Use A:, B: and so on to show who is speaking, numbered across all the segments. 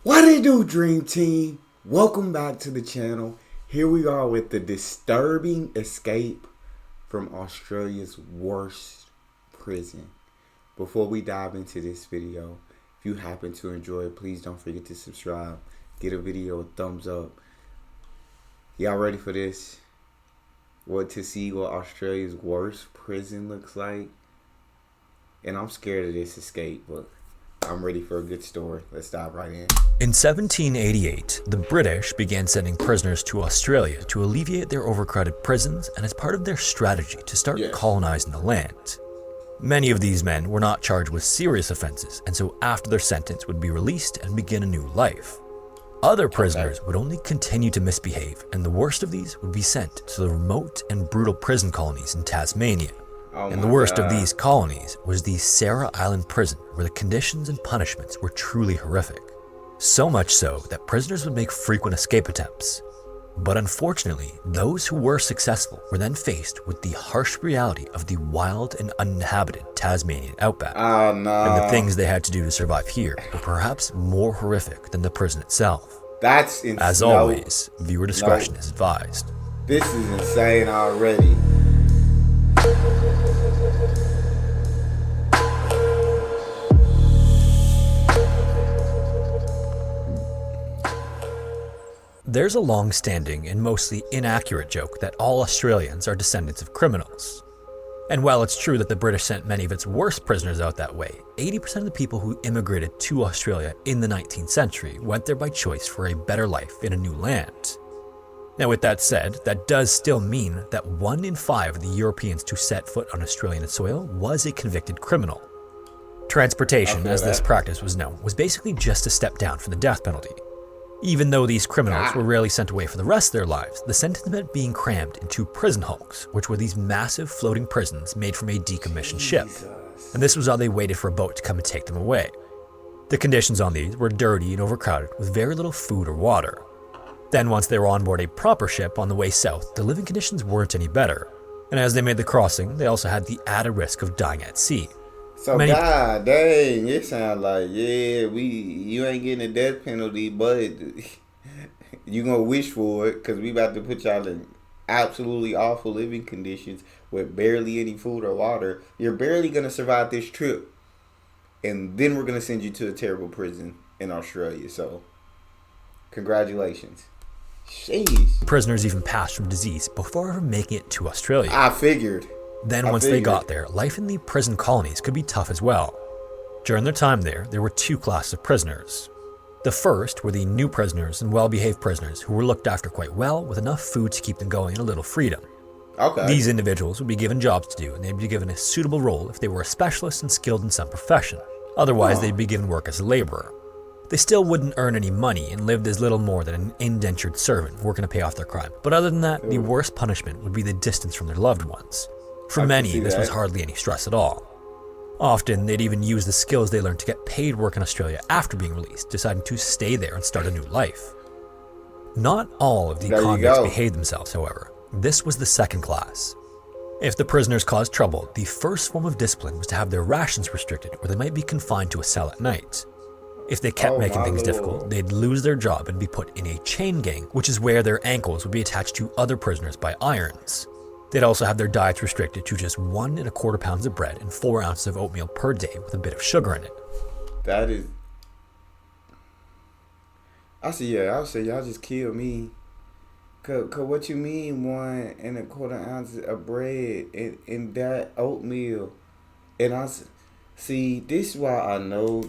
A: What it do, Dream Team? Welcome back to the channel. Here we are with the disturbing escape from Australia's worst prison. Before we dive into this video, if you happen to enjoy it, please don't forget to subscribe. Get a video a thumbs up. Y'all ready for this? To see what Australia's worst prison looks like? And I'm scared of this escape, but I'm ready for a good story. Let's dive right in.
B: In 1788, the British began sending prisoners to Australia to alleviate their overcrowded prisons and as part of their strategy to start colonizing the land. Many of these men were not charged with serious offenses, and so after their sentence would be released and begin a new life. Other prisoners would only continue to misbehave, and the worst of these would be sent to the remote and brutal prison colonies in Tasmania. And the worst of these colonies was the Sarah Island prison, where the conditions and punishments were truly horrific. So much so that prisoners would make frequent escape attempts. But unfortunately, those who were successful were then faced with the harsh reality of the wild and uninhabited Tasmanian outback. And the things they had to do to survive here were perhaps more horrific than the prison itself.
A: That's insane.
B: As always, viewer discretion is advised.
A: This is insane already.
B: There's a long-standing and mostly inaccurate joke that all Australians are descendants of criminals. And while it's true that the British sent many of its worst prisoners out that way, 80% of the people who immigrated to Australia in the 19th century went there by choice for a better life in a new land. Now with that said, that does still mean that 1 in 5 of the Europeans to set foot on Australian soil was a convicted criminal. Transportation, as this practice was known, was basically just a step down from the death penalty. Even though these criminals were rarely sent away for the rest of their lives, the sentence meant being crammed into prison hulks, which were these massive floating prisons made from a decommissioned ship. And this was how they waited for a boat to come and take them away. The conditions on these were dirty and overcrowded with very little food or water. Then once they were on board a proper ship on the way south, the living conditions weren't any better. And as they made the crossing, they also had the added risk of dying at sea.
A: So God dang, it sounds like you ain't getting a death penalty, but you gonna wish for it because we about to put y'all in absolutely awful living conditions with barely any food or water. You're barely gonna survive this trip, and then we're gonna send you to a terrible prison in Australia. So, congratulations. Jeez.
B: Prisoners even passed from disease before ever making it to Australia.
A: I figured.
B: Then once they got there, life in the prison colonies could be tough as well. During their time there were 2 classes of prisoners. The first were the new prisoners and well-behaved prisoners who were looked after quite well with enough food to keep them going and a little freedom. These individuals would be given jobs to do, and they'd be given a suitable role if they were a specialist and skilled in some profession. Otherwise, they'd be given work as a laborer. They still wouldn't earn any money and lived as little more than an indentured servant working to pay off their crime. But other than that, the worst punishment would be the distance from their loved ones. For many, this was hardly any stress at all. Often, they'd even use the skills they learned to get paid work in Australia after being released, deciding to stay there and start a new life. Not all of the convicts behaved themselves, however. This was the second class. If the prisoners caused trouble, the first form of discipline was to have their rations restricted, or they might be confined to a cell at night. If they kept making things difficult, they'd lose their job and be put in a chain gang, which is where their ankles would be attached to other prisoners by irons. They'd also have their diets restricted to just 1 1/4 pounds of bread and 4 ounces of oatmeal per day with a bit of sugar in it.
A: That is... I say y'all just kill me. Cause what you mean 1 1/4 ounces of bread and that oatmeal? And see, this is why I know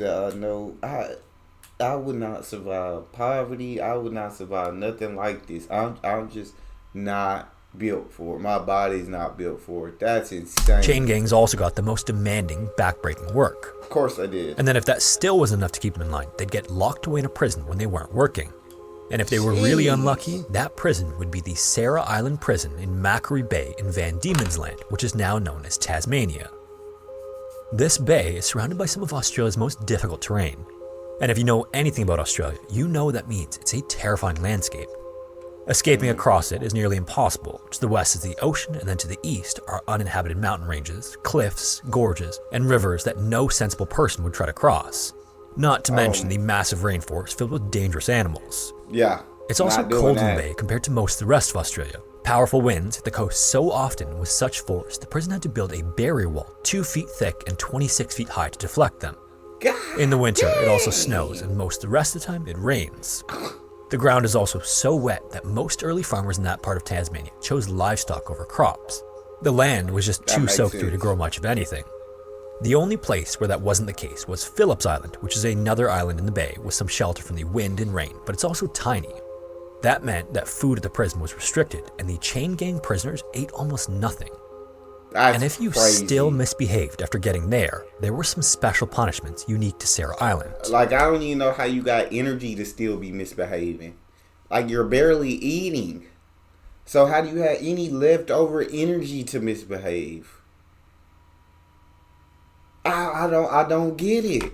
A: I would not survive poverty. I would not survive nothing like this. I'm just not built for it. My body's not built for it. That's insane.
B: Chain gangs also got the most demanding, back-breaking work.
A: Of course I did.
B: And then if that still wasn't enough to keep them in line, they'd get locked away in a prison when they weren't working. And if they were really unlucky, that prison would be the Sarah Island prison in Macquarie Bay in Van Diemen's Land, which is now known as Tasmania. This bay is surrounded by some of Australia's most difficult terrain. And if you know anything about Australia, you know that means it's a terrifying landscape. Escaping across it is nearly impossible. To the west is the ocean, and then to the east are uninhabited mountain ranges, cliffs, gorges, and rivers that no sensible person would try to cross. Not to mention the massive rainforest filled with dangerous animals.
A: Yeah.
B: It's also cold in the bay compared to most of the rest of Australia. Powerful winds hit the coast so often with such force, the prison had to build a barrier wall 2 feet thick and 26 feet high to deflect them. In the winter, it also snows, and most of the rest of the time, it rains. The ground is also so wet that most early farmers in that part of Tasmania chose livestock over crops. The land was just too soaked through to grow much of anything. The only place where that wasn't the case was Phillips Island, which is another island in the bay with some shelter from the wind and rain, but it's also tiny. That meant that food at the prison was restricted, and the chain gang prisoners ate almost nothing. And if you still misbehaved after getting there were some special punishments unique to Sarah Island.
A: Like, I don't even know how you got energy to still be misbehaving. Like, you're barely eating. So how do you have any leftover energy to misbehave? I don't get it.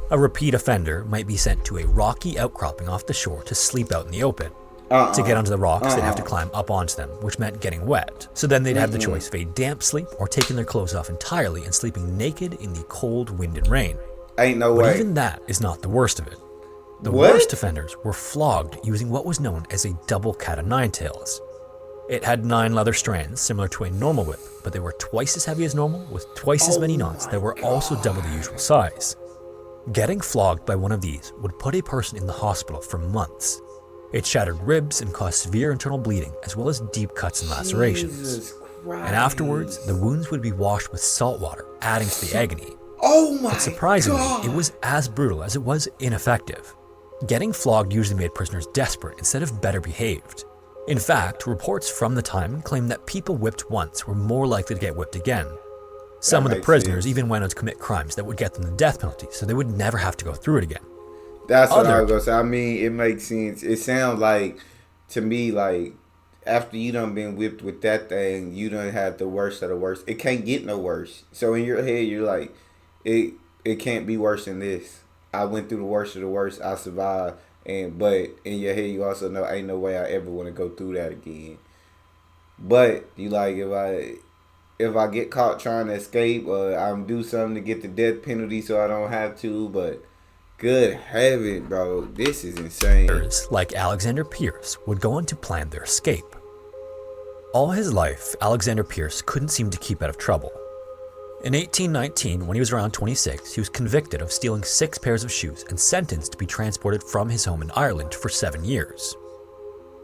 B: A repeat offender might be sent to a rocky outcropping off the shore to sleep out in the open. To get onto the rocks, they'd have to climb up onto them, which meant getting wet. So then they'd have the choice of a damp sleep or taking their clothes off entirely and sleeping naked in the cold wind and rain.
A: Ain't no
B: way. But
A: way.
B: even that is not the worst of it. The worst offenders were flogged using what was known as a double cat o' nine tails. It had 9 leather strands, similar to a normal whip, but they were twice as heavy as normal, with twice as many knots that were also double the usual size. Getting flogged by one of these would put a person in the hospital for months. It shattered ribs and caused severe internal bleeding, as well as deep cuts and lacerations. And afterwards, the wounds would be washed with salt water, adding to the agony. But surprisingly, it was as brutal as it was ineffective. Getting flogged usually made prisoners desperate instead of better behaved. In fact, reports from the time claim that people whipped once were more likely to get whipped again. Some of the prisoners even went on to commit crimes that would get them the death penalty, so they would never have to go through it again.
A: That's what I was going to say. I mean, it makes sense. It sounds like, to me, like, after you done been whipped with that thing, you done had the worst of the worst. It can't get no worse. So in your head, you're like, it can't be worse than this. I went through the worst of the worst. I survived. But in your head, you also know, ain't no way I ever want to go through that again. But you like, if I get caught trying to escape, or I'm do something to get the death penalty so I don't have to, but good heaven, bro, this is insane.
B: Others, like Alexander Pierce, would go on to plan their escape. All his life, Alexander Pierce couldn't seem to keep out of trouble. In 1819, when he was around 26, he was convicted of stealing 6 pairs of shoes and sentenced to be transported from his home in Ireland for 7 years.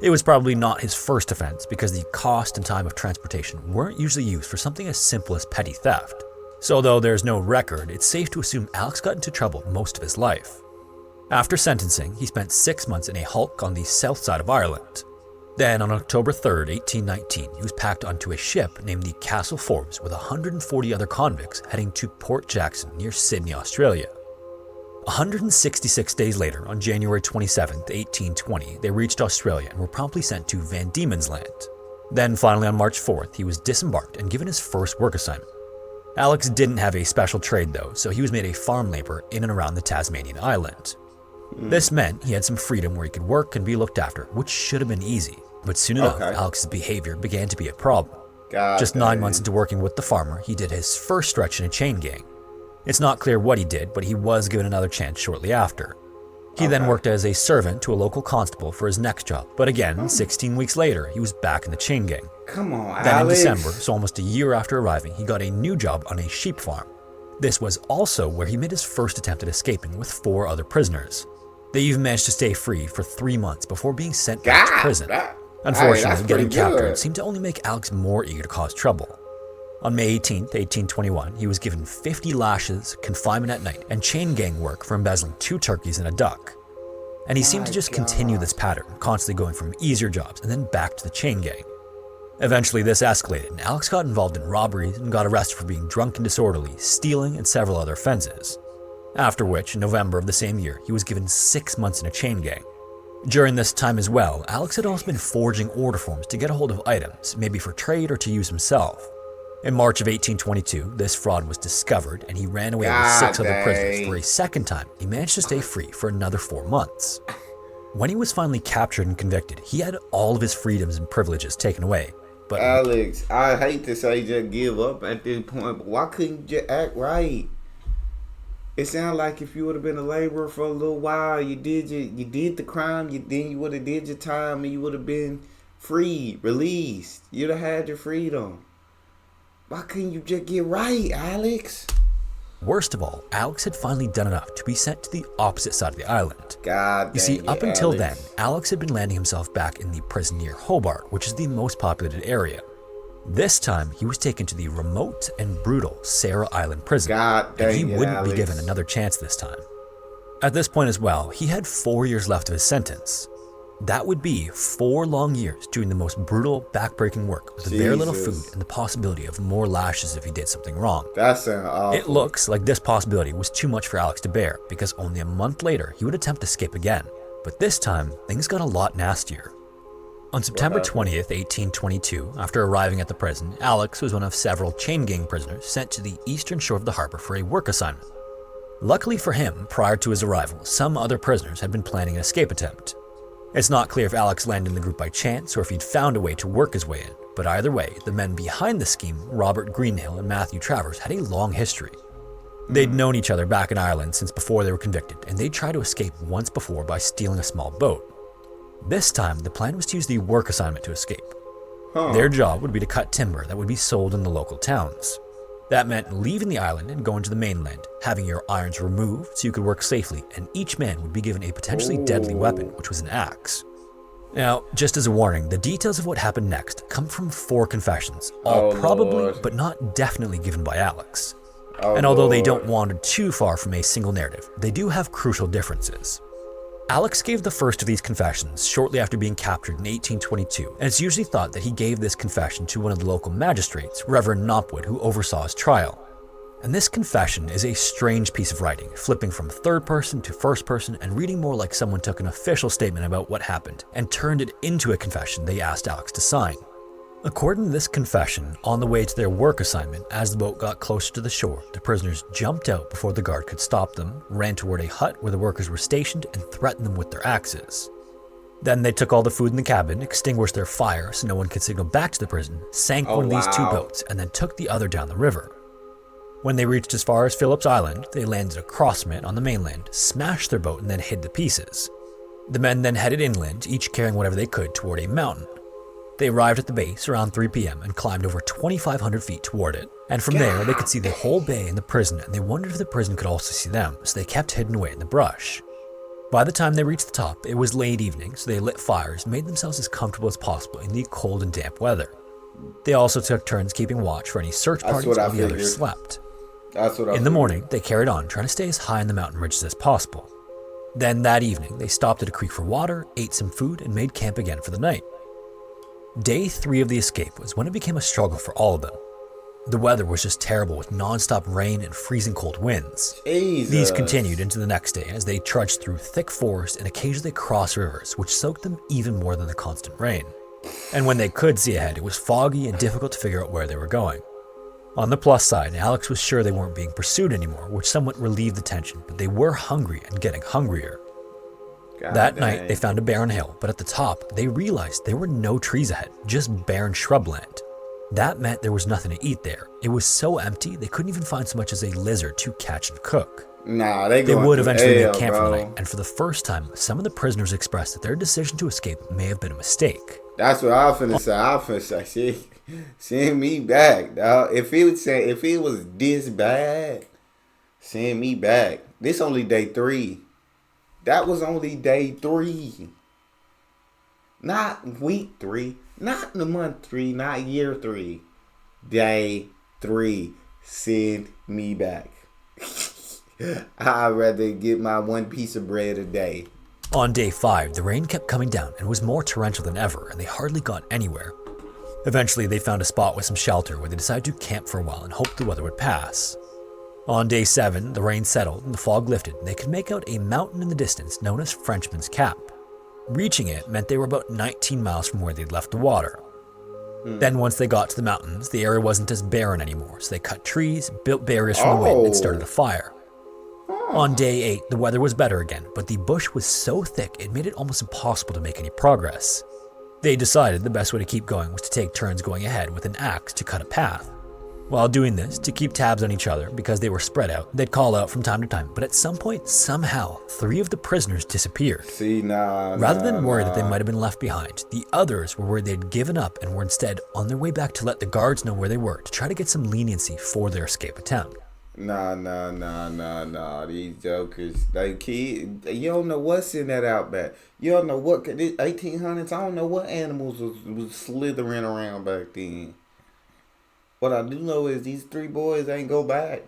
B: It was probably not his first offense, because the cost and time of transportation weren't usually used for something as simple as petty theft. So though there's no record, it's safe to assume Alex got into trouble most of his life. After sentencing, he spent 6 months in a hulk on the south side of Ireland. Then on October 3rd, 1819, he was packed onto a ship named the Castle Forbes with 140 other convicts heading to Port Jackson near Sydney, Australia. 166 days later, on January 27, 1820, they reached Australia and were promptly sent to Van Diemen's Land. Then finally on March 4th, he was disembarked and given his first work assignment. Alex didn't have a special trade though, so he was made a farm laborer in and around the Tasmanian island. This meant he had some freedom where he could work and be looked after, which should have been easy. But soon enough, Alex's behavior began to be a problem. Just 9 months into working with the farmer, he did his first stretch in a chain gang. It's not clear what he did, but he was given another chance shortly after. He then worked as a servant to a local constable for his next job, but again, 16 weeks later, he was back in the chain gang.
A: Come on,
B: Then
A: Alex.
B: in December, so almost a year after arriving, he got a new job on a sheep farm. This was also where he made his first attempt at escaping with 4 other prisoners. They even managed to stay free for 3 months before being sent back to prison. Unfortunately, getting captured seemed to only make Alex more eager to cause trouble. On May 18, 1821, he was given 50 lashes, confinement at night, and chain gang work for embezzling 2 turkeys and a duck. And he seemed to just continue this pattern, constantly going from easier jobs and then back to the chain gang. Eventually, this escalated, and Alex got involved in robberies and got arrested for being drunk and disorderly, stealing, and several other offenses. After which, in November of the same year, he was given 6 months in a chain gang. During this time as well, Alex had also been forging order forms to get a hold of items, maybe for trade or to use himself. In March of 1822, this fraud was discovered, and he ran away with 6 other prisoners for a second time. He managed to stay free for another 4 months. When he was finally captured and convicted, he had all of his freedoms and privileges taken away. But
A: Alex, I hate to say just give up at this point, but why couldn't you act right? It sounds like if you would have been a laborer for a little while, you did the crime, then you would have did your time, and you would have been freed, released. You'd have had your freedom. Why couldn't you just get right, Alex?
B: Worst of all, Alex had finally done enough to be sent to the opposite side of the island.
A: God
B: You see,
A: dang
B: up
A: it,
B: until
A: Alex.
B: then, Alex had been landing himself back in the prison near Hobart, which is the most populated area. This time, he was taken to the remote and brutal Sarah Island prison,
A: God dang
B: and he
A: it,
B: wouldn't
A: Alex.
B: be given another chance this time. At this point as well, he had 4 years left of his sentence. That would be 4 long years doing the most brutal, backbreaking work with very little food
A: Jesus.
B: and the possibility of more lashes if he did something wrong.
A: That sounds awful.
B: It looks like this possibility was too much for Alex to bear, because only a month later he would attempt to escape again. But this time, things got a lot nastier. On September 20th, 1822, after arriving at the prison, Alex was one of several chain gang prisoners sent to the eastern shore of the harbor for a work assignment. Luckily for him, prior to his arrival, some other prisoners had been planning an escape attempt. It's not clear if Alex landed in the group by chance or if he'd found a way to work his way in, but either way, the men behind the scheme, Robert Greenhill and Matthew Travers, had a long history. They'd known each other back in Ireland since before they were convicted, and they'd tried to escape once before by stealing a small boat. This time, the plan was to use the work assignment to escape. Their job would be to cut timber that would be sold in the local towns. That meant leaving the island and going to the mainland, having your irons removed so you could work safely, and each man would be given a potentially deadly weapon, which was an axe. Now, just as a warning, the details of what happened next come from 4 confessions, all probably,
A: Lord.
B: but not definitely given by Alex.
A: Oh,
B: And although they
A: Lord.
B: don't wander too far from a single narrative, they do have crucial differences. Alex gave the first of these confessions shortly after being captured in 1822, and it's usually thought that he gave this confession to one of the local magistrates, Reverend Knopwood, who oversaw his trial. And this confession is a strange piece of writing, flipping from third person to first person and reading more like someone took an official statement about what happened and turned it into a confession they asked Alex to sign. According to this confession, on the way to their work assignment, as the boat got closer to the shore, the prisoners jumped out before the guard could stop them, ran toward a hut where the workers were stationed, and threatened them with their axes. Then they took all the food in the cabin, extinguished their fire so no one could signal back to the prison, sank one of these 2 boats, and then took the other down the river. When they reached as far as Phillips Island, they landed across from it on the mainland, smashed their boat, and then hid the pieces. The men then headed inland, each carrying whatever they could toward a mountain. They arrived at the base around 3 p.m. and climbed over 2,500 feet toward it. And from there, they could see the whole bay and the prison, and they wondered if the prison could also see them, so they kept hidden away in the brush. By the time they reached the top, it was late evening, so they lit fires and made themselves as comfortable as possible in the cold and damp weather. They also took turns keeping watch for any search parties while the others slept. In the morning, they carried on, trying to stay as high in the mountain ridges as possible. Then that evening, they stopped at a creek for water, ate some food, and made camp again for the night. Day 3 of the escape was when it became a struggle for all of them. The weather was just terrible with non-stop rain and freezing cold winds.
A: Jesus.
B: These continued into the next day as they trudged through thick forest and occasionally crossed rivers, which soaked them even more than the constant rain. And when they could see ahead, it was foggy and difficult to figure out where they were going. On the plus side, Alex was sure they weren't being pursued anymore, which somewhat relieved the tension, but they were hungry and getting hungrier. That night, they found a barren hill, but at the top, they realized there were no trees ahead, just barren shrubland. That meant there was nothing to eat there. It was so empty, they couldn't even find so much as a lizard to catch and cook.
A: Nah, they
B: would eventually
A: hell,
B: make camp
A: bro.
B: for the night, and for the first time, some of the prisoners expressed that their decision to escape may have been a mistake.
A: That's what I was finna say. I was finna say, send me back, dog. If it was this bad, send me back. This only day 3. That was only day 3. Not week 3. Not the month 3. Not year 3. Day 3. Send me back. I'd rather get my 1 piece of bread a day.
B: On day 5, the rain kept coming down and was more torrential than ever, and they hardly got anywhere. Eventually, they found a spot with some shelter where they decided to camp for a while and hoped the weather would pass. On day 7, the rain settled and the fog lifted, and they could make out a mountain in the distance known as Frenchman's Cap. Reaching it meant they were about 19 miles from where they'd left the water. Then once they got to the mountains, the area wasn't as barren anymore, so they cut trees, built barriers from the wind, and started a fire. On day 8, the weather was better again, but the bush was so thick it made it almost impossible to make any progress. They decided the best way to keep going was to take turns going ahead with an axe to cut a path. While doing this, to keep tabs on each other because they were spread out, they'd call out from time to time, but at some point, somehow, 3 of the prisoners disappeared. Rather than worry that they might have been left behind, the others were worried they'd given up and were instead on their way back to let the guards know where they were to try to get some leniency for their escape attempt.
A: Nah. These jokers, they kid. You don't know what's in that outback. You don't know what 1800s. I don't know what animals was slithering around back then. What I do know is these 3 boys ain't go back.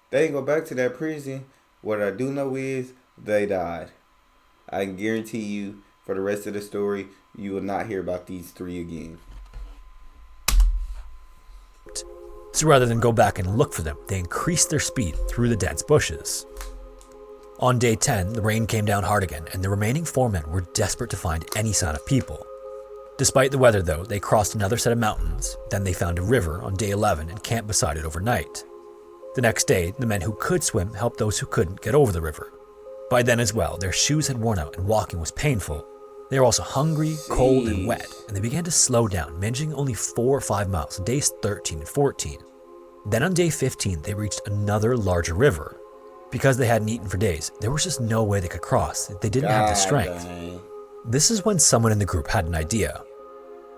A: They ain't go back to that prison. What I do know is they died. I can guarantee you, for the rest of the story, you will not hear about these 3 again.
B: So rather than go back and look for them, they increased their speed through the dense bushes. On day 10, the rain came down hard again, and the remaining 4 men were desperate to find any sign of people. Despite the weather though, they crossed another set of mountains, then they found a river on day 11 and camped beside it overnight. The next day, the men who could swim helped those who couldn't get over the river. By then as well, their shoes had worn out and walking was painful. They were also hungry, cold, and wet, and they began to slow down, managing only 4 or 5 miles on days 13 and 14. Then on day 15, they reached another larger river. Because they hadn't eaten for days, there was just no way they could cross. They didn't have the strength. This is when someone in the group had an idea.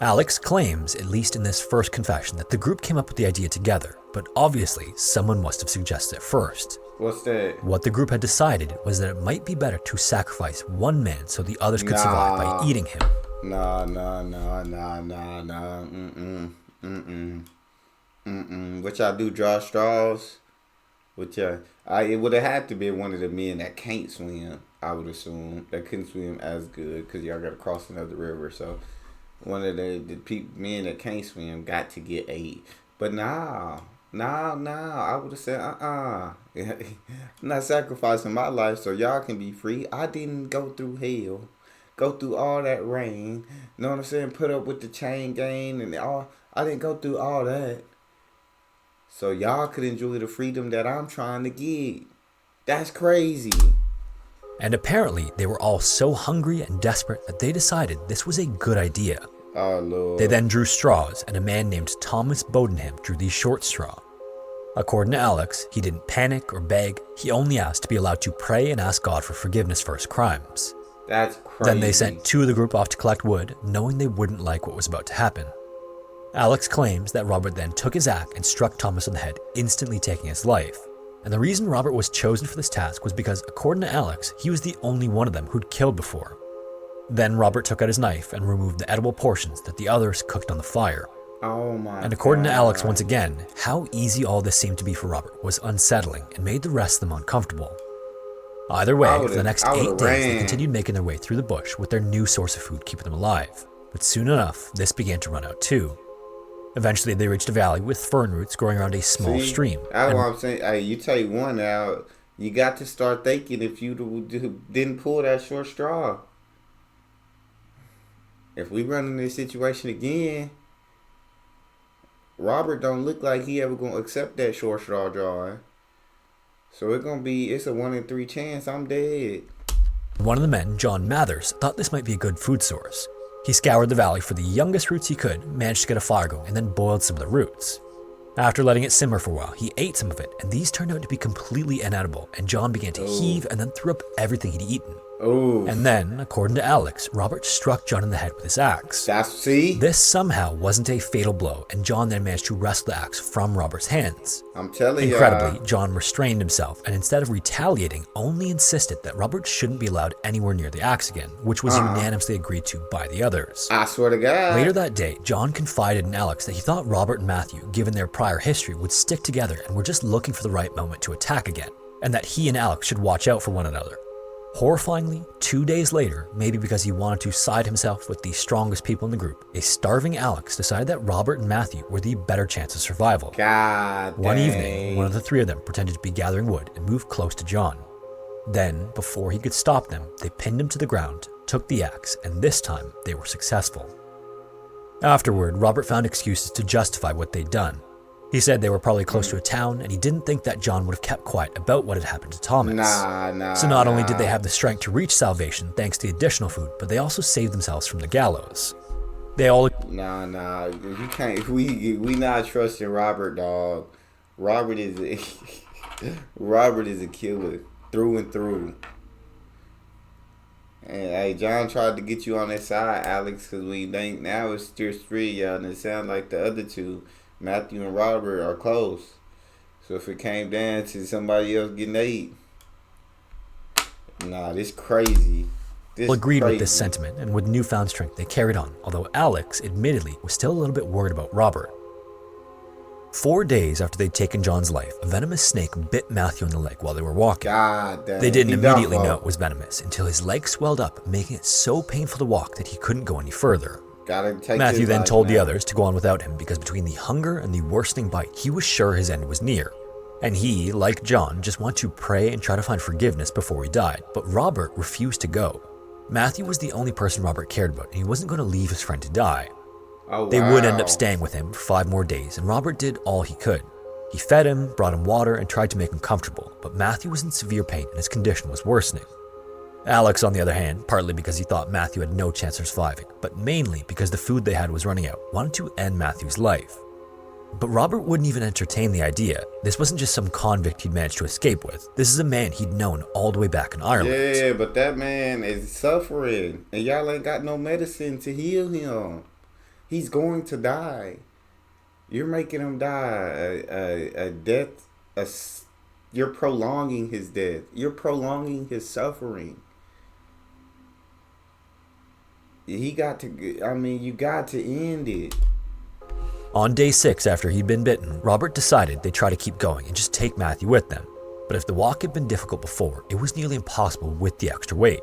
B: Alex claims, at least in this first confession, that the group came up with the idea together, but obviously someone must have suggested it first.
A: What's that?
B: What the group had decided was that it might be better to sacrifice one man so the others could survive by eating him.
A: Nah. What y'all do, draw straws? It would have had to be one of the men that can't swim, I would assume. That couldn't swim as good because y'all got to cross another river. So one of the men that can't swim got to get ate. But nah. I would have said, I'm not sacrificing my life so y'all can be free. I didn't go through hell. Go through all that rain. Know what I'm saying? Put up with the chain gang and all. I didn't go through all that. So y'all could enjoy the freedom that I'm trying to get. That's crazy.
B: And apparently, they were all so hungry and desperate that they decided this was a good idea.
A: Oh, Lord.
B: They then drew straws, and a man named Thomas Bodenham drew the short straw. According to Alex, he didn't panic or beg. He only asked to be allowed to pray and ask God for forgiveness for his crimes.
A: That's crazy.
B: Then they sent 2 of the group off to collect wood, knowing they wouldn't like what was about to happen. Alex claims that Robert then took his axe and struck Thomas on the head, instantly taking his life. And the reason Robert was chosen for this task was because, according to Alex, he was the only one of them who'd killed before. Then Robert took out his knife and removed the edible portions that the others cooked on the fire.
A: Oh my God.
B: And according to Alex once again, how easy all this seemed to be for Robert was unsettling and made the rest of them uncomfortable. Either way, for the next 8 days, they continued making their way through the bush with their new source of food keeping them alive. But soon enough, this began to run out too. Eventually, they reached a valley with fern roots growing around a small stream.
A: That's what I'm saying. Hey, you take one out, you got to start thinking if you didn't pull that short straw. If we run into this situation again, Robert don't look like he ever gonna accept that short straw drawing. So it's a 1 in 3 chance I'm dead.
B: One of the men, John Mathers, thought this might be a good food source. He scoured the valley for the youngest roots he could, managed to get a fire going, and then boiled some of the roots. After letting it simmer for a while, he ate some of it, and these turned out to be completely inedible, and John began to heave and then threw up everything he'd eaten.
A: Ooh.
B: And then, according to Alex, Robert struck John in the head with his axe.
A: See?
B: This somehow wasn't a fatal blow, and John then managed to wrest the axe from Robert's hands.
A: I'm telling you.
B: Incredibly, John restrained himself, and instead of retaliating, only insisted that Robert shouldn't be allowed anywhere near the axe again, which was unanimously agreed to by the others.
A: I swear to God.
B: Later that day, John confided in Alex that he thought Robert and Matthew, given their prior history, would stick together and were just looking for the right moment to attack again, and that he and Alex should watch out for one another. Horrifyingly, 2 days later, maybe because he wanted to side himself with the strongest people in the group, a starving Alex decided that Robert and Matthew were the better chance of survival. One evening, one of the 3 of them pretended to be gathering wood and moved close to John. Then, before he could stop them, they pinned him to the ground, took the axe, and this time they were successful. Afterward, Robert found excuses to justify what they'd done. He said they were probably close to a town, and he didn't think that John would have kept quiet about what had happened to Thomas. So not only did they have the strength to reach salvation thanks to the additional food, but they also saved themselves from the gallows. They all
A: Nah, you can't. We not trusting Robert, dog. Robert is Robert is a killer through and through. And hey, John tried to get you on his side, Alex, because we think now it's just three of y'all, and it sounds like the other two, Matthew and Robert, are close. So if it came down to somebody else getting eight, nah, this crazy.
B: agreed with this sentiment, and with newfound strength, they carried on, although Alex, admittedly, was still a little bit worried about Robert. 4 days after they'd taken John's life, a venomous snake bit Matthew in the leg while they were walking.
A: God damn.
B: They didn't immediately know it was venomous until his leg swelled up, making it so painful to walk that he couldn't go any further. Matthew then told the others to go on without him because between the hunger and the worsening bite, he was sure his end was near. And he, like John, just wanted to pray and try to find forgiveness before he died. But Robert refused to go. Matthew was the only person Robert cared about, and he wasn't going to leave his friend to die.
A: Oh, wow.
B: They would end up staying with him for 5 more days, and Robert did all he could. He fed him, brought him water, and tried to make him comfortable, but Matthew was in severe pain and his condition was worsening. Alex, on the other hand, partly because he thought Matthew had no chance of surviving, but mainly because the food they had was running out, wanted to end Matthew's life. But Robert wouldn't even entertain the idea. This wasn't just some convict he'd managed to escape with. This is a man he'd known all the way back in Ireland.
A: Yeah, but that man is suffering, and y'all ain't got no medicine to heal him. He's going to die. You're making him die a death. You're prolonging his death. You're prolonging his suffering. You got to end it.
B: On day 6 after he'd been bitten, Robert decided they'd try to keep going and just take Matthew with them. But if the walk had been difficult before, it was nearly impossible with the extra weight.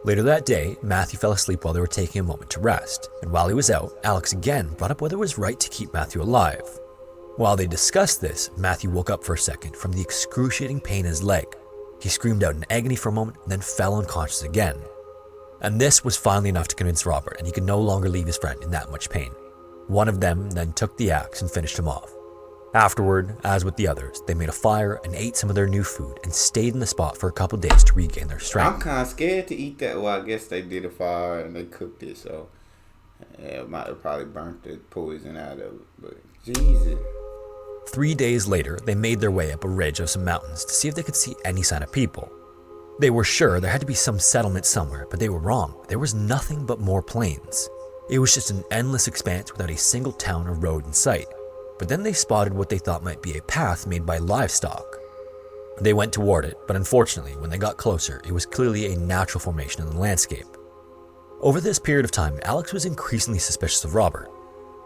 B: Later that day, Matthew fell asleep while they were taking a moment to rest, and while he was out, Alex again brought up whether it was right to keep Matthew alive. While they discussed this, Matthew woke up for a second from the excruciating pain in his leg. He screamed out in agony for a moment and then fell unconscious again. And this was finally enough to convince Robert, and he could no longer leave his friend in that much pain. One of them then took the axe and finished him off. Afterward, as with the others, they made a fire and ate some of their new food and stayed in the spot for a couple days to regain their strength.
A: I'm kind of scared to eat that. Well, I guess they did a fire and they cooked it, so it might have probably burnt the poison out of it. But Jesus.
B: 3 days later, they made their way up a ridge of some mountains to see if they could see any sign of people. They were sure there had to be some settlement somewhere, but they were wrong. There was nothing but more plains. It was just an endless expanse without a single town or road in sight. But then they spotted what they thought might be a path made by livestock. They went toward it, but unfortunately, when they got closer, it was clearly a natural formation in the landscape. Over this period of time, Alex was increasingly suspicious of Robert.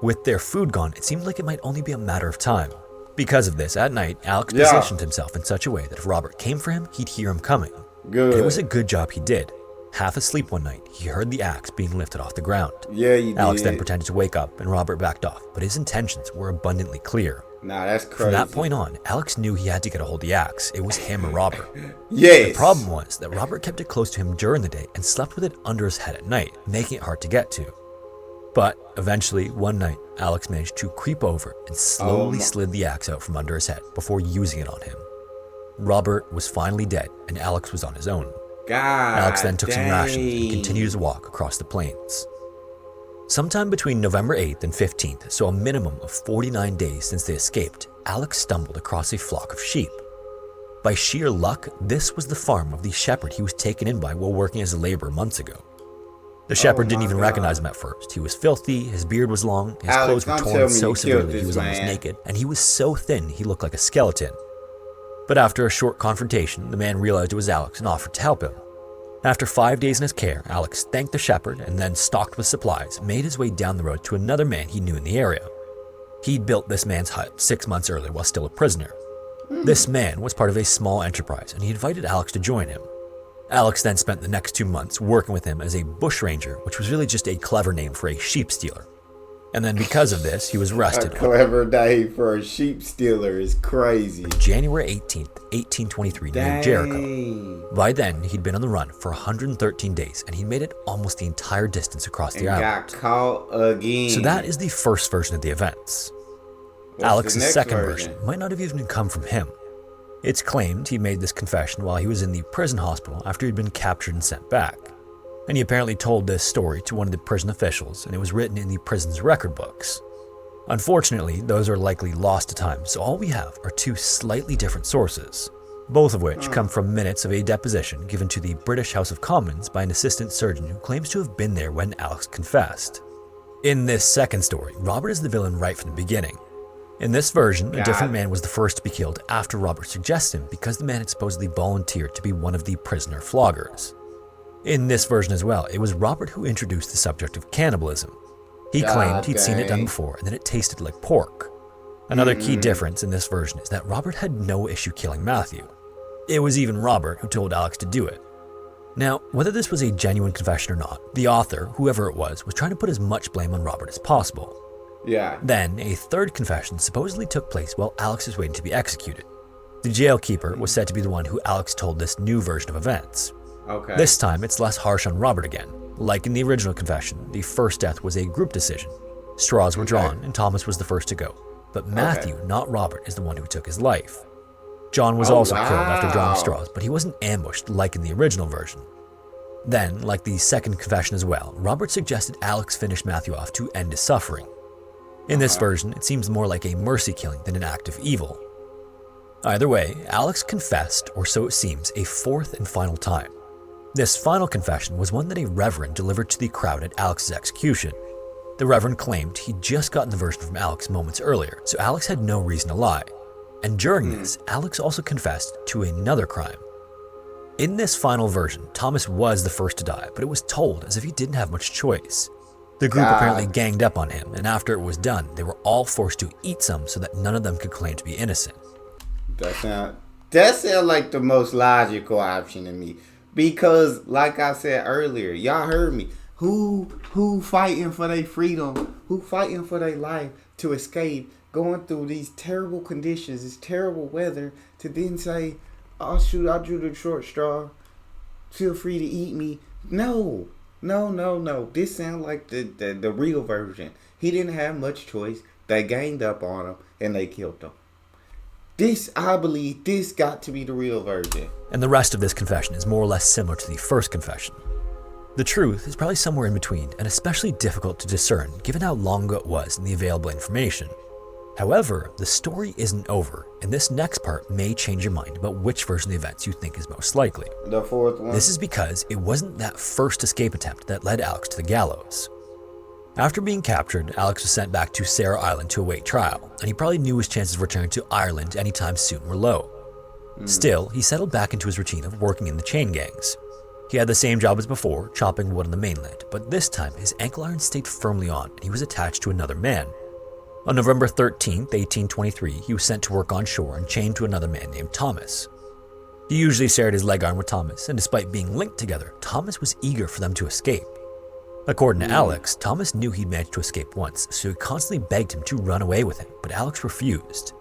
B: With their food gone, it seemed like it might only be a matter of time. Because of this, at night, Alex positioned himself in such a way that if Robert came for him, he'd hear him coming.
A: Good.
B: And it was a good job he did. Half asleep one night, he heard the axe being lifted off the ground.
A: Yeah, you did.
B: Alex then pretended to wake up, and Robert backed off, but his intentions were abundantly clear.
A: Nah, that's crazy.
B: From that point on, Alex knew he had to get a hold of the axe. It was him or Robert.
A: Yes.
B: The problem was that Robert kept it close to him during the day and slept with it under his head at night, making it hard to get to. But eventually, one night, Alex managed to creep over and slowly slid the axe out from under his head before using it on him. Robert was finally dead, and Alex was on his own. Alex then took some rations and continued his walk across the plains. Sometime between November 8th and 15th, so a minimum of 49 days since they escaped, Alex stumbled across a flock of sheep. By sheer luck, this was the farm of the shepherd he was taken in by while working as a laborer months ago. The shepherd didn't even recognize him at first. He was filthy, his beard was long, his clothes were torn so severely he was almost naked, and he was so thin he looked like a skeleton. But after a short confrontation, the man realized it was Alex and offered to help him. After 5 days in his care, Alex thanked the shepherd and then, stocked with supplies, made his way down the road to another man he knew in the area. He'd built this man's hut 6 months earlier while still a prisoner. This man was part of a small enterprise, and he invited Alex to join him. Alex then spent the next 2 months working with him as a bushranger, which was really just a clever name for a sheep stealer. And then because of this, he was arrested.
A: A clever name for a sheep stealer is crazy.
B: January 18th, 1823, near Jericho. By then, he'd been on the run for 113 days, and he'd made it almost the entire distance across the island.
A: Got caught again.
B: So that is the first version of the events. Alex's second version might not have even come from him. It's claimed he made this confession while he was in the prison hospital after he'd been captured and sent back. and he apparently told this story to one of the prison officials, and it was written in the prison's record books. Unfortunately, those are likely lost to time, so all we have are two slightly different sources, both of which come from minutes of a deposition given to the British House of Commons by an assistant surgeon who claims to have been there when Alex confessed. In this second story, Robert is the villain right from the beginning. In this version, a different man was the first to be killed after Robert suggested him because the man had supposedly volunteered to be one of the prisoner floggers. In this version as well, it was Robert who introduced the subject of cannibalism. He claimed he'd seen it done before and that it tasted like pork. Another key difference in this version is that Robert had no issue killing Matthew. It was even Robert who told Alex to do it. Now, whether this was a genuine confession or not, the author, whoever it was trying to put as much blame on Robert as possible.
A: Yeah.
B: Then, a third confession supposedly took place while Alex was waiting to be executed. The jailkeeper was said to be the one who Alex told this new version of events.
A: Okay.
B: This time, it's less harsh on Robert again. Like in the original confession, the first death was a group decision. Straws were drawn, and Thomas was the first to go. But Matthew, not Robert, is the one who took his life. John was also killed after drawing straws, but he wasn't ambushed like in the original version. Then, like the second confession as well, Robert suggested Alex finish Matthew off to end his suffering. In this version, it seems more like a mercy killing than an act of evil. Either way, Alex confessed, or so it seems, a fourth and final time. This final confession was one that a reverend delivered to the crowd at Alex's execution. The reverend claimed he'd just gotten the version from Alex moments earlier, so Alex had no reason to lie. And during this, Alex also confessed to another crime. In this final version, Thomas was the first to die, but it was told as if he didn't have much choice. The group apparently ganged up on him, and after it was done, they were all forced to eat some so that none of them could claim to be innocent.
A: That sound like the most logical option to me. Because, like I said earlier, y'all heard me. Who fighting for their freedom? Who fighting for their life to escape going through these terrible conditions, this terrible weather, to then say, "Oh shoot, I drew the short straw. Feel free to eat me." No. This sounds like the real version. He didn't have much choice. They ganged up on him and they killed him. I believe this got to be the real version.
B: And the rest of this confession is more or less similar to the first confession. The truth is probably somewhere in between, and especially difficult to discern given how long ago it was and the available information. However, the story isn't over, and this next part may change your mind about which version of the events you think is most likely.
A: The fourth one?
B: This is because it wasn't that first escape attempt that led Alex to the gallows. After being captured, Alex was sent back to Sarah Island to await trial, and he probably knew his chances of returning to Ireland anytime soon were low. Still, he settled back into his routine of working in the chain gangs. He had the same job as before, chopping wood on the mainland, but this time his ankle iron stayed firmly on and he was attached to another man. On November 13th, 1823, he was sent to work on shore and chained to another man named Thomas. He usually shared his leg iron with Thomas, and despite being linked together, Thomas was eager for them to escape. According to Alex, Thomas knew he'd managed to escape once, so he constantly begged him to run away with him, but Alex refused.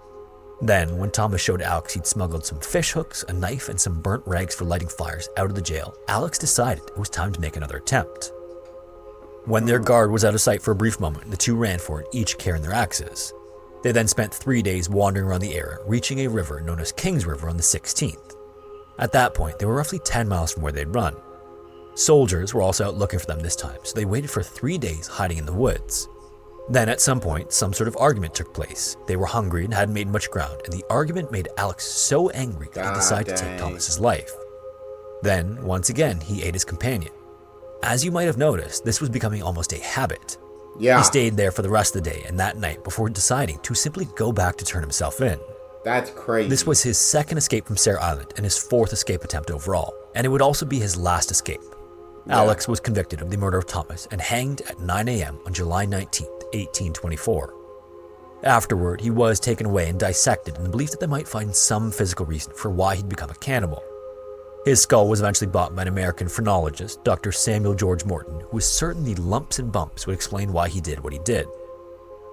B: Then, when Thomas showed Alex he'd smuggled some fish hooks, a knife, and some burnt rags for lighting fires out of the jail, Alex decided it was time to make another attempt. When their guard was out of sight for a brief moment, the two ran for it, each carrying their axes. They then spent 3 days wandering around the area, reaching a river known as King's River on the 16th. At that point, they were roughly 10 miles from where they'd run. Soldiers were also out looking for them this time, so they waited for 3 days hiding in the woods. Then at some point, some sort of argument took place. They were hungry and hadn't made much ground, and the argument made Alex so angry that he decided to take Thomas's life. Then, once again, he ate his companion. As you might have noticed, this was becoming almost a habit.
A: Yeah.
B: He stayed there for the rest of the day and that night before deciding to simply go back to turn himself in.
A: That's crazy.
B: This was his second escape from Sarah Island and his fourth escape attempt overall, and it would also be his last escape. Yeah. Alex was convicted of the murder of Thomas and hanged at 9 a.m. on July 19th, 1824. Afterward, he was taken away and dissected in the belief that they might find some physical reason for why he'd become a cannibal. His skull was eventually bought by an American phrenologist, Dr. Samuel George Morton, who was certain the lumps and bumps would explain why he did what he did.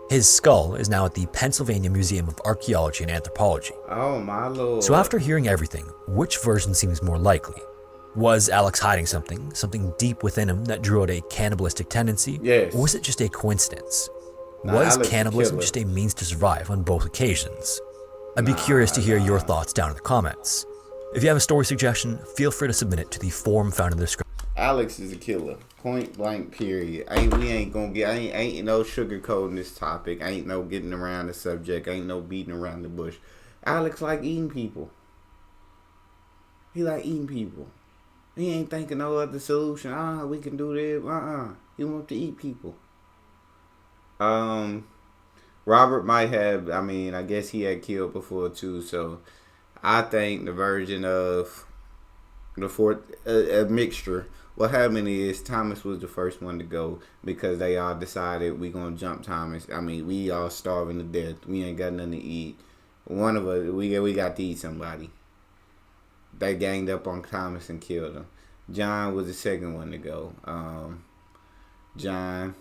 B: His skull is now at the Pennsylvania Museum of Archaeology and Anthropology.
A: Oh my lord.
B: So after hearing everything, which version seems more likely? Was Alex hiding something deep within him that drew out a cannibalistic tendency?
A: Yes.
B: Or was it just a coincidence? Was
A: Alex
B: cannibalism just a means to survive on both occasions? I'd be curious to hear your thoughts down in the comments. If you have a story suggestion, feel free to submit it to the form found in the description.
A: Alex is a killer. Point blank. Period. We ain't gonna get. Ain't no sugarcoating this topic. Ain't no getting around the subject. Ain't no beating around the bush. Alex like eating people. He like eating people. He ain't thinking no other solution. We can do this. He want to eat people. Robert might have. I mean, I guess he had killed before too. So, I think the version of the fourth, a mixture. What happened is Thomas was the first one to go because they all decided we gonna jump Thomas. I mean, we all starving to death. We ain't got nothing to eat. One of us, we got to eat somebody. They ganged up on Thomas and killed him. John was the second one to go. John,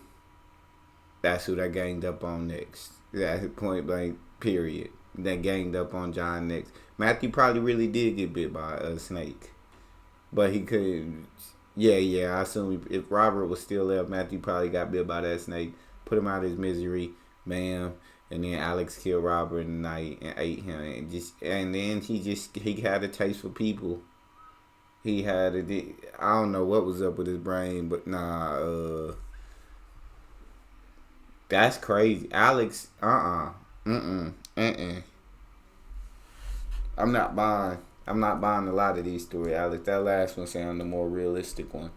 A: that's who they ganged up on next. That's point blank, period. They ganged up on John next. Matthew probably really did get bit by a snake. But he couldn't. Yeah, I assume if Robert was still there, Matthew probably got bit by that snake. Put him out of his misery. Bam. And then Alex killed Robert in the night and ate him. And then he had a taste for people. He had I don't know what was up with his brain, but that's crazy. Alex, I'm not buying a lot of these stories, Alex. That last one sounded the more realistic one.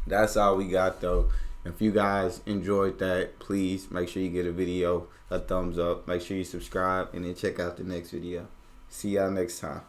A: That's all we got, though. If you guys enjoyed that, please make sure you get a video a thumbs up. Make sure you subscribe, and then check out the next video. See y'all next time.